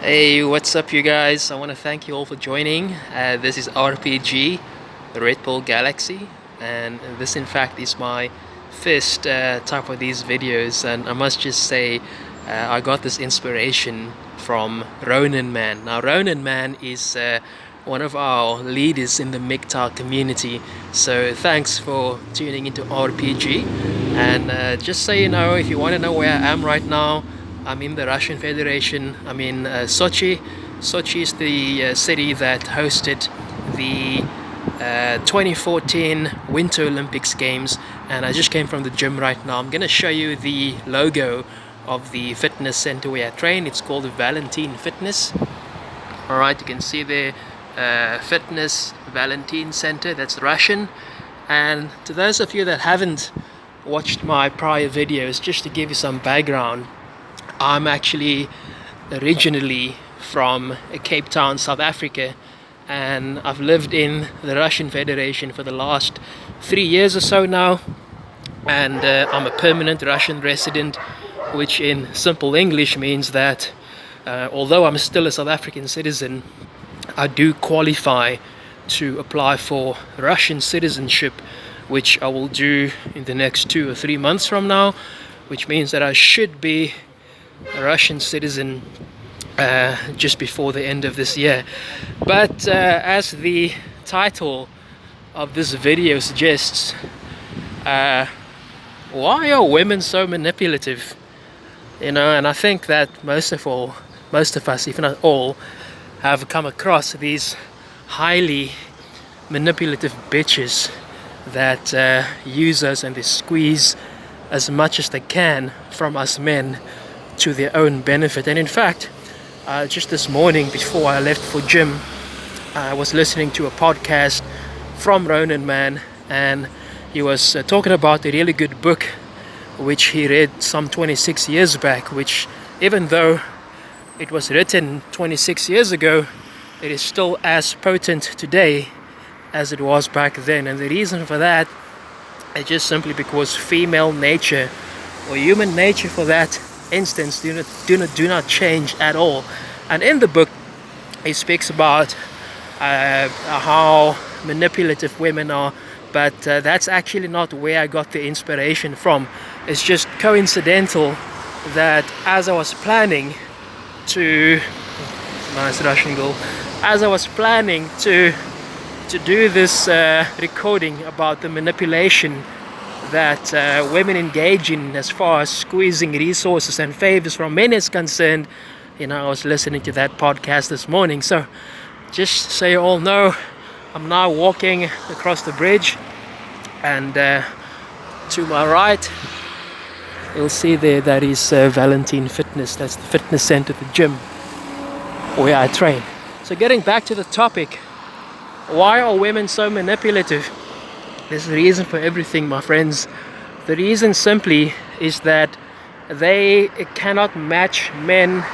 Hey, what's up, you guys? I want to thank you all for joining. This is RPG, the Red Bull Galaxy, and this, in fact, is my first type of these videos. And I must just say, I got this inspiration from Ronan Man. Now, Ronan Man is one of our leaders in the MGTOW community. So, thanks for tuning into RPG. And just so you know, if you want to know where I am right now, I'm in the Russian Federation. I'm in Sochi. Sochi is the city that hosted the 2014 Winter Olympics Games, and I just came from the gym right now. I'm going to show you the logo of the fitness center where I train. It's called Valentine Fitness. Alright, you can see the Fitness Valentine Center. That's Russian. And to those of you that haven't watched my prior videos, just to give you some background, I'm actually originally from Cape Town, South Africa, and I've lived in the Russian Federation for the last 3 years or so now, and I'm a permanent Russian resident, which in simple English means that although I'm still a South African citizen, I do qualify to apply for Russian citizenship, which I will do in the next 2 or 3 months from now, which means that I should be a Russian citizen just before the end of this year. But as the title of this video suggests, why are women so manipulative? And I think that most of us, if not all, have come across these highly manipulative bitches that use us, and they squeeze as much as they can from us men to their own benefit. And in fact, just this morning before I left for gym, I was listening to a podcast from Ronan Man, and he was talking about a really good book which he read some 26 years back, which, even though it was written 26 years ago, it is still as potent today as it was back then. And the reason for that is just simply because female nature, or human nature for that instance, do not change at all. And in the book, he speaks about how manipulative women are, but that's actually not where I got the inspiration from. It's just coincidental that as I was planning to nice Russian girl as I was planning to do this recording about the manipulation that women engage in as far as squeezing resources and favors from men is concerned, I was listening to that podcast this morning. So just so you all know, I'm now walking across the bridge, and to my right you'll see there that is Valentine Fitness. That's the fitness center, the gym where I train. So getting back to the topic, why are women so manipulative? There's a reason for everything, my friends. The reason simply is that they cannot match men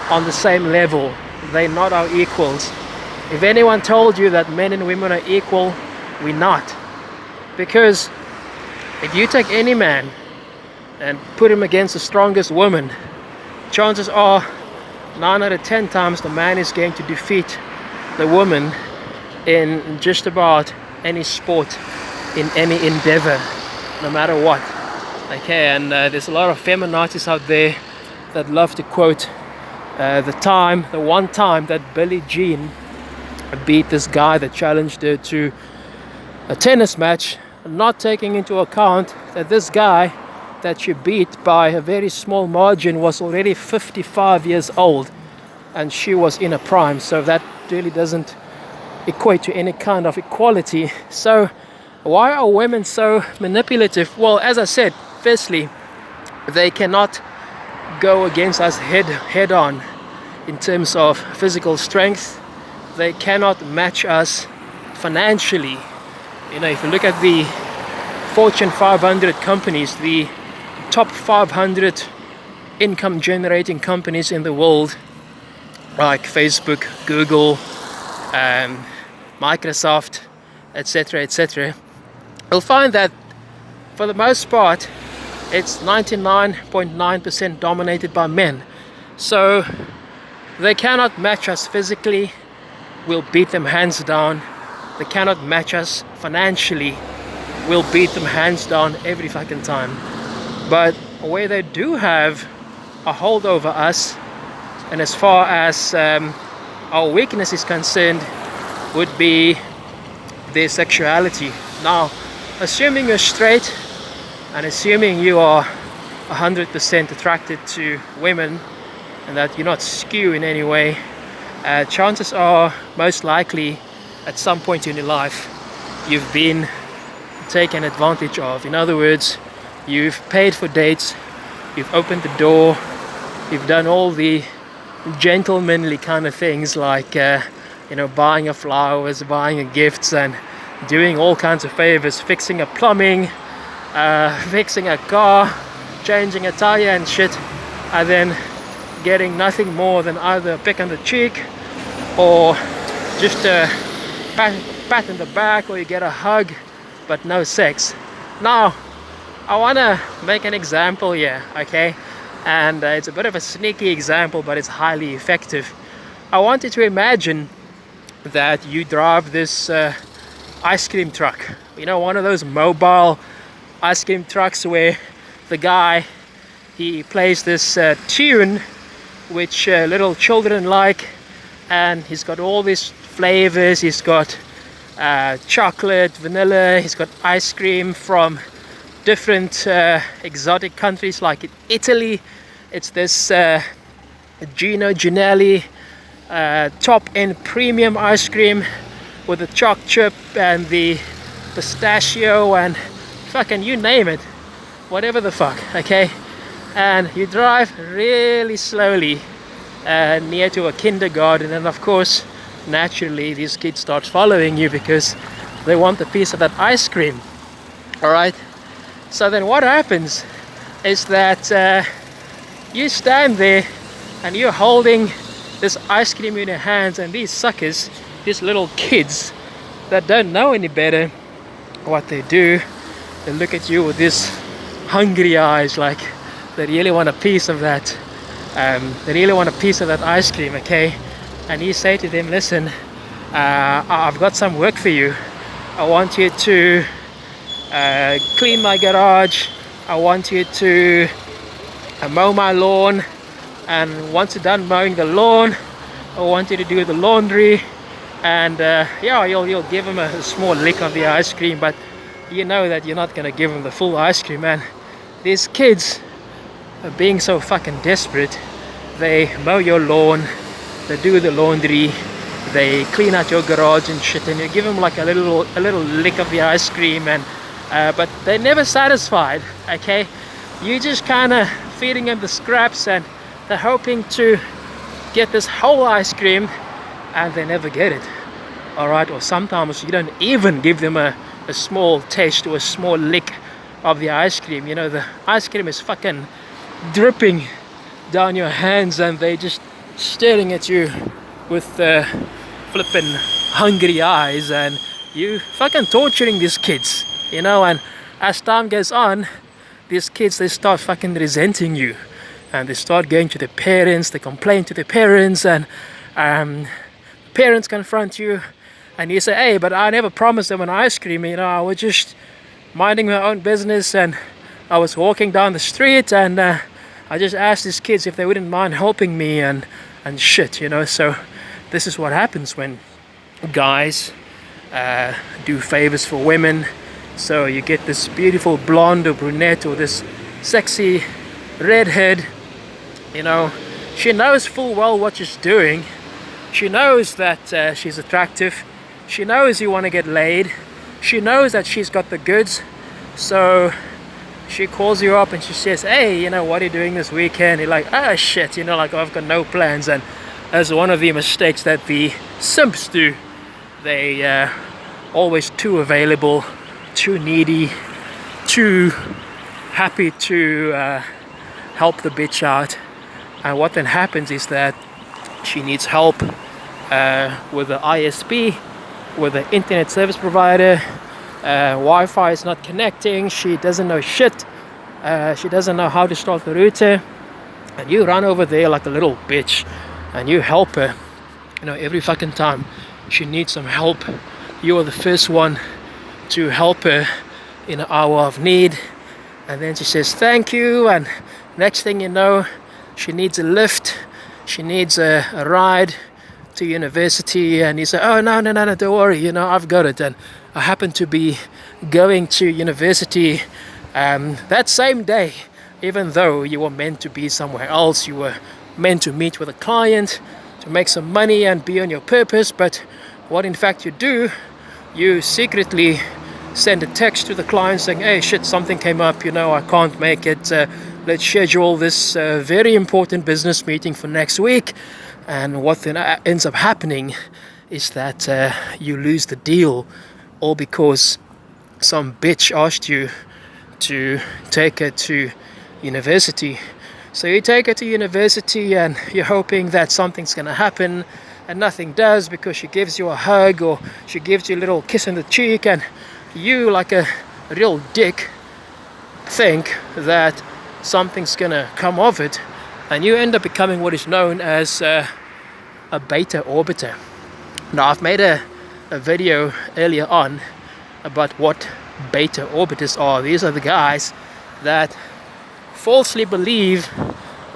on the same level. They're not our equals. If anyone told you that men and women are equal, we're not. Because if you take any man and put him against the strongest woman, chances are 9 out of 10 times the man is going to defeat the woman in just about any sport, in any endeavor, no matter what. Okay, and there's a lot of feminazis out there that love to quote the one time that Billie Jean beat this guy that challenged her to a tennis match, not taking into account that this guy that she beat by a very small margin was already 55 years old, and she was in her prime. So that really doesn't equate to any kind of equality. So why are women so manipulative? Well, as I said, firstly, they cannot go against us head on in terms of physical strength. They cannot match us financially. If you look at the Fortune 500 companies, the top 500 income generating companies in the world, like Facebook, Google, Microsoft, etc., you'll find that for the most part it's 99.9% dominated by men. So They cannot match us physically, we'll beat them hands down. They cannot match us financially, we'll beat them hands down every fucking time. But where they do have a hold over us, and as far as our weakness is concerned, would be their sexuality. Now, assuming you're straight and assuming you are 100% attracted to women and that you're not skew in any way, chances are most likely at some point in your life you've been taken advantage of. In other words, you've paid for dates, you've opened the door, you've done all the gentlemanly kind of things like buying her flowers, buying her gifts, and doing all kinds of favors, fixing a plumbing, fixing a car, changing a tire and shit, and then getting nothing more than either a peck on the cheek or just a pat in the back, or you get a hug but no sex. Now I want to make an example here, okay? And it's a bit of a sneaky example, but it's highly effective. I want you to imagine that you drive this ice cream truck, one of those mobile ice cream trucks where the guy, he plays this tune which little children like, and he's got all these flavors. He's got chocolate, vanilla, he's got ice cream from different exotic countries like in Italy. It's this Gino Ginelli top end premium ice cream with the choc chip and the pistachio and fucking you name it, whatever the fuck, okay? And you drive really slowly near to a kindergarten, and of course naturally these kids start following you because they want a piece of that ice cream. All right, so then what happens is that you stand there and you're holding this ice cream in your hands, and these suckers, these little kids that don't know any better, what they do, they look at you with these hungry eyes like they really want a piece of that. They really want a piece of that ice cream, okay? And you say to them, listen, I've got some work for you. I want you to clean my garage. I want you to mow my lawn. And once you're done mowing the lawn, I want you to do the laundry. And you'll give them a small lick of the ice cream, but you know that you're not going to give them the full ice cream, man. These kids are being so fucking desperate. They mow your lawn, they do the laundry, they clean out your garage and shit, and you give them like a little lick of the ice cream, and but they're never satisfied, okay? You just kind of feeding them the scraps, and they're hoping to get this whole ice cream, and they never get it. All right, or sometimes you don't even give them a small taste or a small lick of the ice cream. The ice cream is fucking dripping down your hands, and they just staring at you with flippin' hungry eyes, and you fucking torturing these kids, and as time goes on, these kids, they start fucking resenting you, and they start going to their parents, they complain to their parents, and parents confront you, and you say, hey, but I never promised them an ice cream, I was just minding my own business, and I was walking down the street, and I just asked these kids if they wouldn't mind helping me, and shit, so this is what happens when guys do favors for women. So you get this beautiful blonde or brunette or this sexy redhead, she knows full well what she's doing. She knows that she's attractive. She knows you want to get laid. She knows that she's got the goods. So she calls you up and she says, hey, what are you doing this weekend? You're like, oh shit, like I've got no plans. And that's one of the mistakes that the simps do. They always too available, too needy, too happy to help the bitch out. And what then happens is that she needs help with the ISP, with the internet service provider. Wi-Fi is not connecting. She doesn't know shit. She doesn't know how to start the router. And you run over there like a little bitch and you help her, every fucking time she needs some help, you are the first one to help her in an hour of need. And then she says thank you, and next thing you know, she needs a lift, she needs a ride to university, and you say, oh no, don't worry, I've got it. And I happen to be going to university that same day, even though you were meant to be somewhere else. You were meant to meet with a client to make some money and be on your purpose. But what in fact you do, you secretly send a text to the client saying, hey shit, something came up, I can't make it, let's schedule this very important business meeting for next week. And what then ends up happening is that you lose the deal, all because some bitch asked you to take her to university. So you take her to university and you're hoping that something's going to happen, and nothing does, because she gives you a hug or she gives you a little kiss on the cheek, and you, like a real dick, think that something's going to come of it, and you end up becoming what is known as a beta orbiter. Now, I've made a video earlier on about what beta orbiters are. These are the guys that falsely believe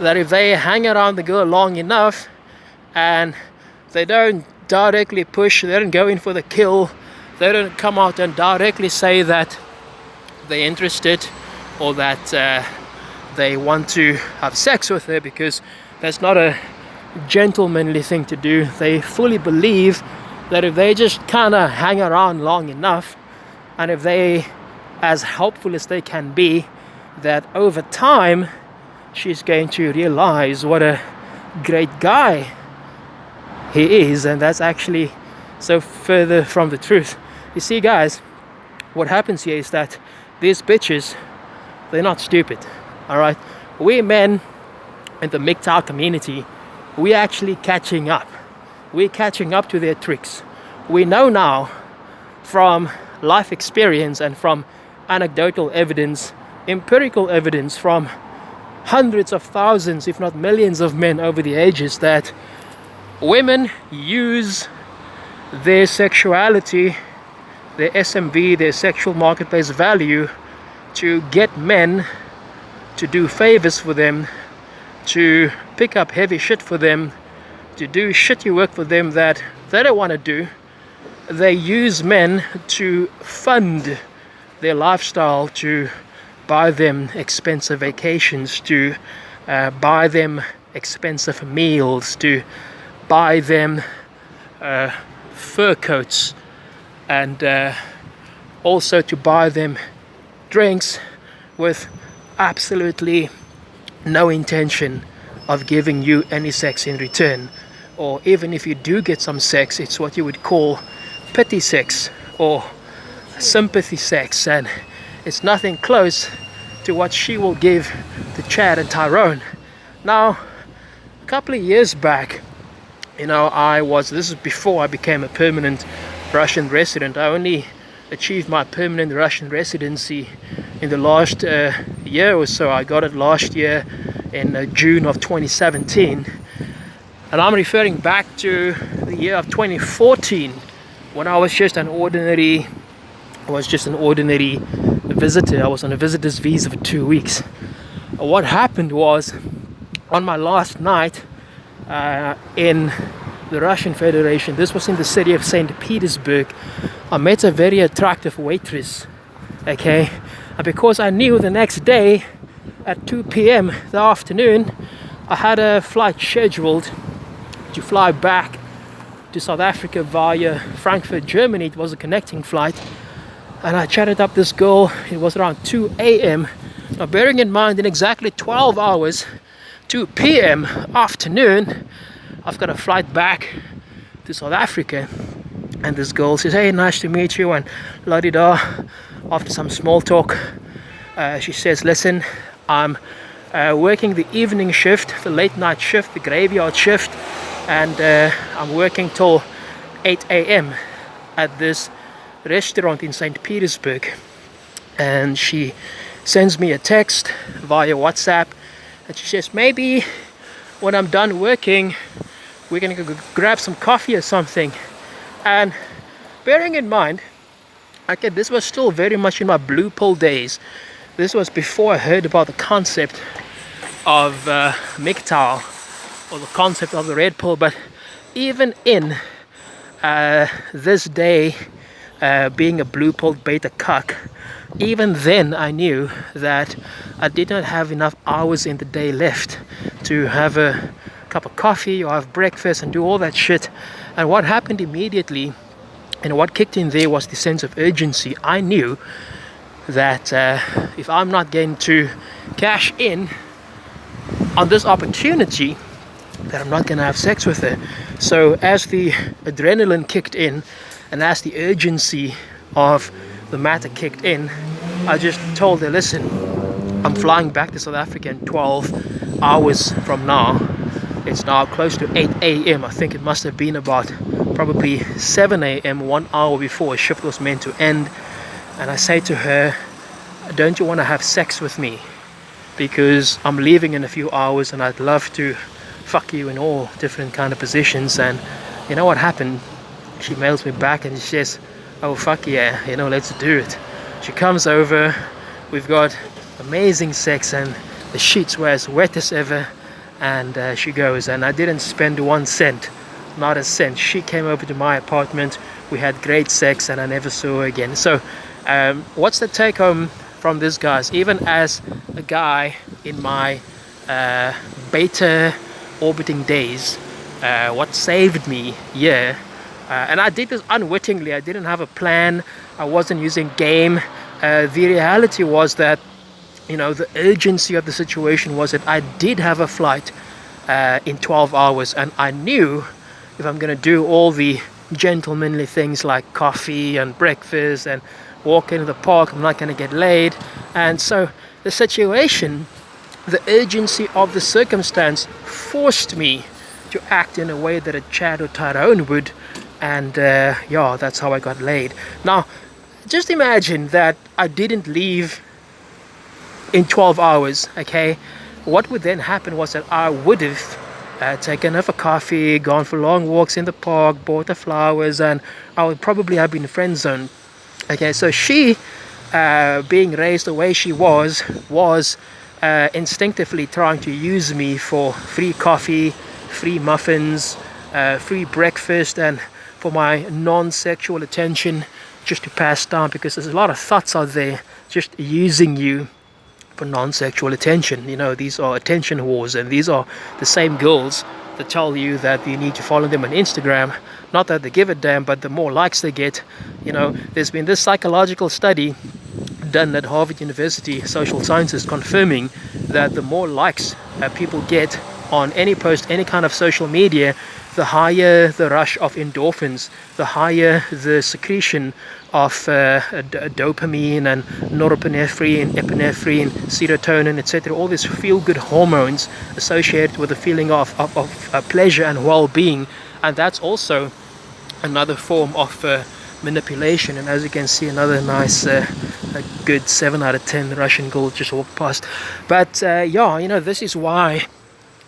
that if they hang around the girl long enough and they don't directly push, they don't go in for the kill, they don't come out and directly say that they're interested or that they want to have sex with her, because that's not a gentlemanly thing to do. They fully believe that if they just kind of hang around long enough, and if they as helpful as they can be, that over time she's going to realize what a great guy he is. And that's actually so further from the truth. You see, guys, what happens here is that these bitches, they're not stupid, all right? We men in the MGTOW community, we're actually catching up. We're catching up to their tricks. We know now from life experience and from anecdotal evidence, empirical evidence from hundreds of thousands, if not millions of men over the ages, that women use their sexuality, their SMV, their sexual marketplace value, to get men to do favors for them, to pick up heavy shit for them, to do shitty work for them that they don't want to do. They use men to fund their lifestyle, to buy them expensive vacations, to buy them expensive meals, to buy them fur coats, and also to buy them drinks with absolutely no intention of giving you any sex in return. Or even if you do get some sex, it's what you would call pity sex or sympathy sex, and it's nothing close to what she will give to Chad and Tyrone. Now, a couple of years back, this is before I became a permanent Russian resident. I only achieved my permanent Russian residency in the last year or so. I got it last year in June of 2017, and I'm referring back to the year of 2014, when I was just an ordinary visitor. I was on a visitor's visa for 2 weeks. What happened was, on my last night in the Russian Federation, this was in the city of St. Petersburg, I met a very attractive waitress, okay? And because I knew the next day at 2 p.m. the afternoon, I had a flight scheduled to fly back to South Africa via Frankfurt, Germany. It was a connecting flight, and I chatted up this girl. It was around 2 a.m. Now, bearing in mind, in exactly 12 hours, 2 p.m. afternoon, I've got a flight back to South Africa. And this girl says, hey, nice to meet you, and la-di-da. After some small talk, she says, listen, I'm working the evening shift, the late night shift, the graveyard shift, and I'm working till 8 a.m. at this restaurant in St. Petersburg. And she sends me a text via WhatsApp, and she says, maybe when I'm done working, we're gonna go grab some coffee or something. And bearing in mind, okay, this was still very much in my blue pill days. This was before I heard about the concept of MGTOW, or the concept of the red pill. But even in this day, being a blue pill beta cuck, even then I knew that I did not have enough hours in the day left to have a cup of coffee or have breakfast and do all that shit. And what happened immediately, and what kicked in there, was the sense of urgency. I knew that if I'm not going to cash in on this opportunity, that I'm not going to have sex with her. So as the adrenaline kicked in and as the urgency of the matter kicked in, I just told her, listen, I'm flying back to South Africa in 12 hours from now. It's now close to 8 a.m. I think it must have been about probably 7 a.m. 1 hour before a shift was meant to end. And I say to her, don't you want to have sex with me? Because I'm leaving in a few hours and I'd love to fuck you in all different kind of positions. And you know what happened? She mails me back and she says, oh fuck yeah, you know, let's do it. She comes over, we've got amazing sex and the sheets were as wet as ever, and she goes, and I didn't spend 1 cent, not a cent. She came over to my apartment, we had great sex, and I never saw her again. So what's the take home from this, guys? Even as a guy in my beta orbiting days, what saved me, and I did this unwittingly, I didn't have a plan, I wasn't using game. The reality was that, you know, the urgency of the situation was that I did have a flight in 12 hours, and I knew if I'm going to do all the gentlemanly things like coffee and breakfast and walk into the park, I'm not going to get laid. And so the situation, the urgency of the circumstance forced me to act in a way that a Chad or Tyrone would, and that's how I got laid. Now just imagine that I didn't leave in 12 hours, okay? What would then happen was that I would have taken her for coffee, gone for long walks in the park, bought her flowers, and I would probably have been friend zoned. Okay, so she, being raised the way she was instinctively trying to use me for free coffee, free muffins, free breakfast, and for my non-sexual attention, just to pass time, because there's a lot of thoughts out there just using you for non-sexual attention. You know, these are attention whores, and these are the same girls that tell you that you need to follow them on Instagram. Not that they give a damn, but the more likes they get. You know, there's been this psychological study done at Harvard University, social sciences, confirming that the more likes people get on any post, any kind of social media, the higher the rush of endorphins, the higher the secretion of dopamine and norepinephrine, epinephrine, serotonin, etc. All these feel-good hormones associated with the feeling of pleasure and well-being. And that's also another form of manipulation. And as you can see, another nice a good 7 out of 10 Russian girl just walked past. But this is why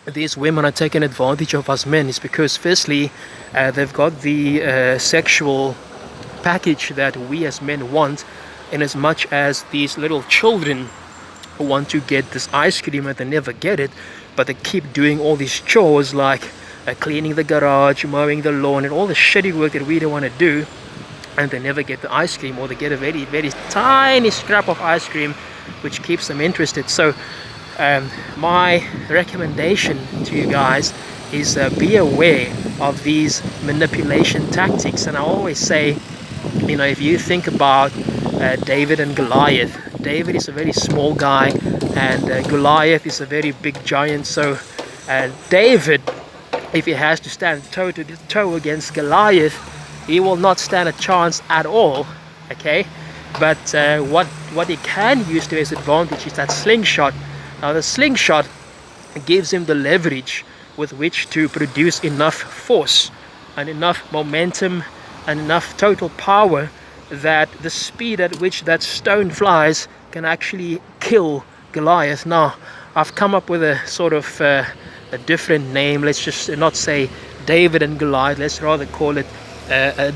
these women are taking advantage of us men, is because firstly they've got the sexual package that we as men want, in as much as these little children want to get this ice cream and they never get it, but they keep doing all these chores like cleaning the garage, mowing the lawn, and all the shitty work that we don't want to do, and they never get the ice cream, or they get a very, very tiny scrap of ice cream which keeps them interested. So my recommendation to you guys is be aware of these manipulation tactics. And I always say, you know, if you think about David and Goliath, David is a very small guy and Goliath is a very big giant. So David, if he has to stand toe to toe against Goliath, he will not stand a chance at all, okay? But what he can use to his advantage is that slingshot. Now the slingshot gives him the leverage with which to produce enough force and enough momentum and enough total power that the speed at which that stone flies can actually kill Goliath. Now I've come up with a sort of a different name. Let's just not say David and Goliath. Let's rather call it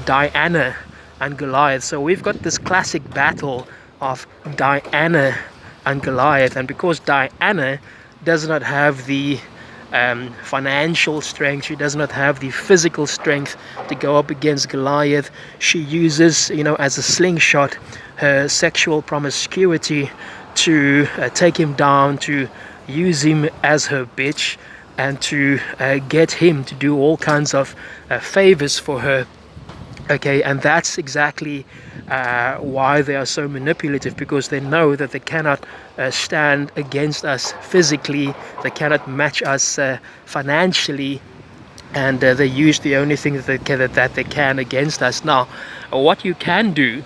Diana and Goliath. So we've got this classic battle of Diana and Goliath, and because Diana does not have the financial strength, she does not have the physical strength to go up against Goliath. She uses, as a slingshot, her sexual promiscuity to take him down, to use him as her bitch, and to get him to do all kinds of favors for her. Okay, and that's exactly why they are so manipulative, because they know that they cannot stand against us physically, they cannot match us financially, and they use the only thing that they can against us. Now, what you can do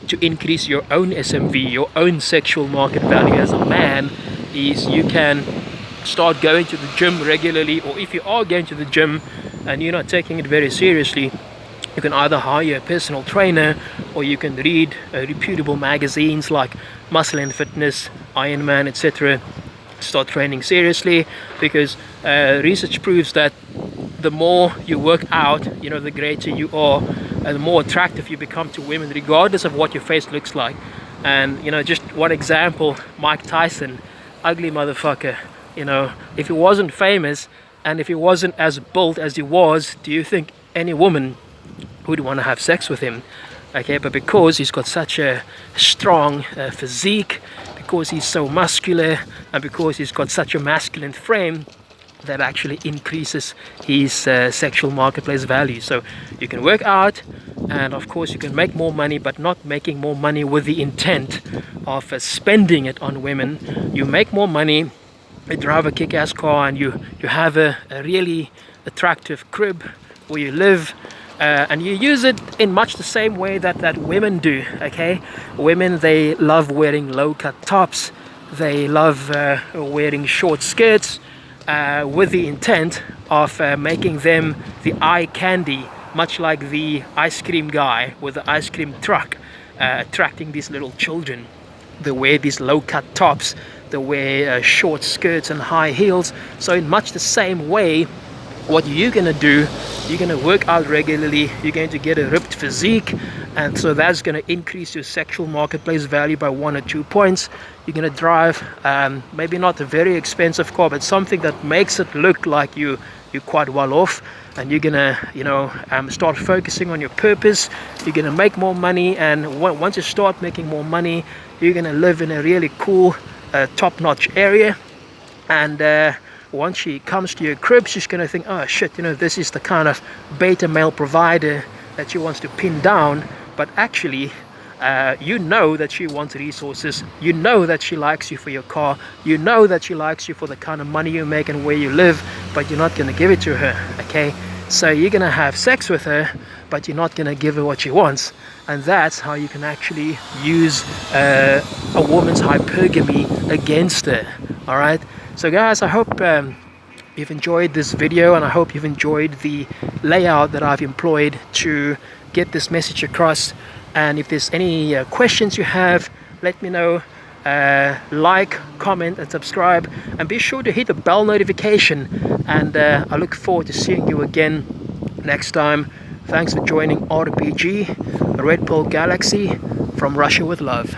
to increase your own SMV, your own sexual market value as a man, is you can start going to the gym regularly, or if you are going to the gym and you're not taking it very seriously, you can either hire a personal trainer, or you can read reputable magazines like Muscle and Fitness, Iron Man, etc. Start training seriously, because research proves that the more you work out, the greater you are, and the more attractive you become to women, regardless of what your face looks like. And just one example, Mike Tyson, ugly motherfucker. If he wasn't famous and if he wasn't as built as he was, do you think any woman would want to have sex with him? Okay, but because he's got such a strong physique, because he's so muscular, and because he's got such a masculine frame, that actually increases his sexual marketplace value. So you can work out, and of course you can make more money, but not making more money with the intent of spending it on women. You make more money, you drive a kick-ass car, and you have a really attractive crib where you live, and you use it in much the same way that women do. Okay, women, they love wearing low-cut tops, they love wearing short skirts, with the intent of making them the eye candy, much like the ice cream guy with the ice cream truck, attracting these little children. They wear these low-cut tops, they wear short skirts and high heels. So in much the same way, what you're going to do, you're going to work out regularly, you're going to get a ripped physique, and so that's going to increase your sexual marketplace value by 1 or 2 points. You're going to drive maybe not a very expensive car, but something that makes it look like you're quite well off, and you're going to start focusing on your purpose. You're going to make more money, and once you start making more money, you're going to live in a really cool top-notch area, and once she comes to your crib, she's going to think, oh shit, this is the kind of beta male provider that she wants to pin down. But actually, that she wants resources, that she likes you for your car, that she likes you for the kind of money you make and where you live, but you're not going to give it to her. Okay, so you're going to have sex with her, but you're not going to give her what she wants. And that's how you can actually use a woman's hypergamy against her. All right, so guys, I hope you've enjoyed this video, and I hope you've enjoyed the layout that I've employed to get this message across. And if there's any questions you have, let me know. Like, comment and subscribe, and be sure to hit the bell notification, and I look forward to seeing you again next time. Thanks for joining RPG Red Bull Galaxy from Russia with Love.